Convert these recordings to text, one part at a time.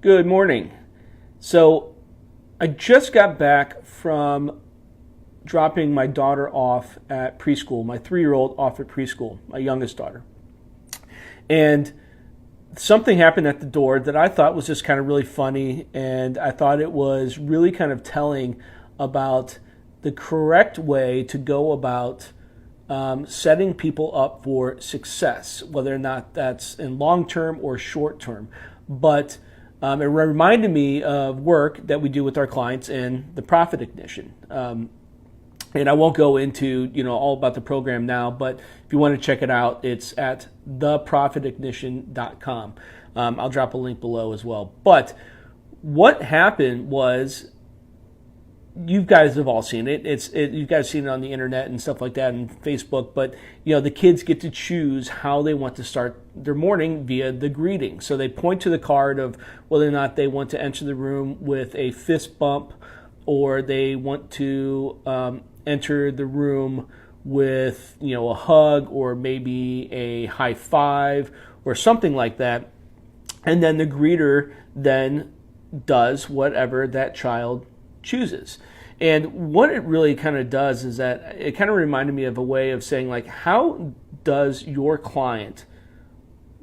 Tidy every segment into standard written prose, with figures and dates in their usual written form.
Good morning. So I just got back from dropping my daughter off at preschool, my 3-year-old off at preschool, my youngest daughter. And something happened at the door that I thought was just kind of really funny, and I thought it was really kind of telling about the correct way to go about setting people up for success, whether or not that's in long term or short term. But it reminded me of work that we do with our clients in the Profit Ignition. And I won't go into all about the program now, but if you want to check it out, it's at theprofitignition.com. I'll drop a link below as well. But what happened was, you guys have all seen it. You guys seen it on the internet and stuff like that, and Facebook. But the kids get to choose how they want to start their morning via the greeting. So they point to the card of whether or not they want to enter the room with a fist bump, or they want to enter the room with a hug, or maybe a high five, or something like that. And then the greeter then does whatever that child chooses. And what it really kind of does is that it kind of reminded me of a way of saying, like, how does your client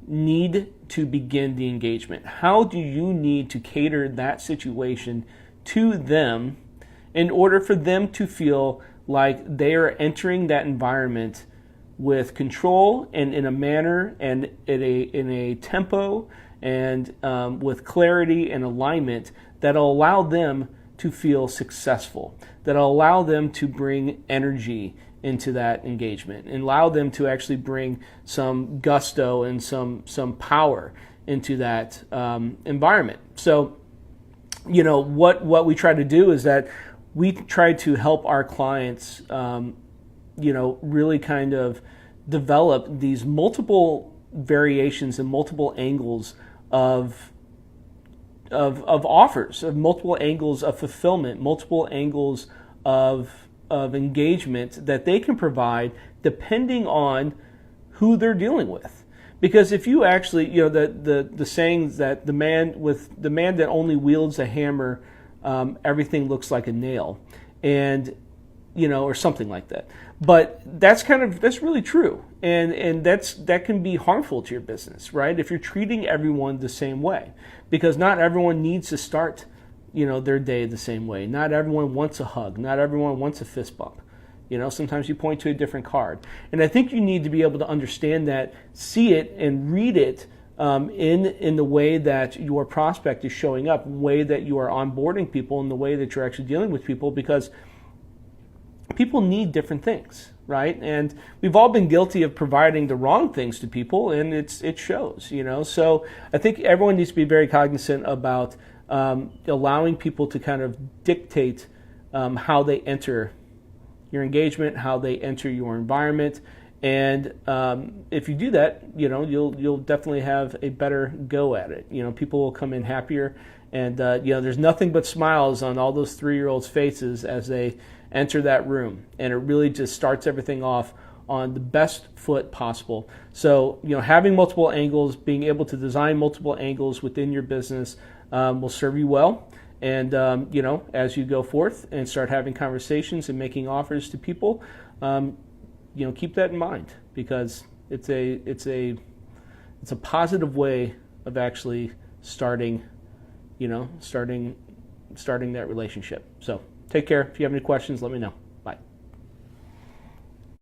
need to begin the engagement? How do you need to cater that situation to them in order for them to feel like they are entering that environment with control and in a manner and in a tempo and with clarity and alignment that'll allow them to feel successful, that'll allow them to bring energy into that engagement and allow them to actually bring some gusto and some power into that environment. So, what we try to do is that we try to help our clients, really kind of develop these multiple variations and multiple angles of offers, of multiple angles of fulfillment, multiple angles of engagement that they can provide depending on who they're dealing with. Because if you actually, the saying that the man that only wields a hammer, everything looks like a nail, and or something like that. But that's really true, and that can be harmful to your business, right? If you're treating everyone the same way, because not everyone needs to start, their day the same way. Not everyone wants a hug. Not everyone wants a fist bump. Sometimes you point to a different card, and I think you need to be able to understand that, see it, and read it in the way that your prospect is showing up, the way that you are onboarding people, and the way that you're actually dealing with people, because people need different things, right? And we've all been guilty of providing the wrong things to people, and it shows, So I think everyone needs to be very cognizant about allowing people to kind of dictate how they enter your engagement, how they enter your environment. And if you do that, you'll definitely have a better go at it. People will come in happier, and there's nothing but smiles on all those 3-year-olds' faces as they enter that room, and it really just starts everything off on the best foot possible. So having multiple angles, being able to design multiple angles within your business will serve you well. And as you go forth and start having conversations and making offers to people, keep that in mind, because it's a positive way of actually starting that relationship. So take care. If you have any questions, let me know.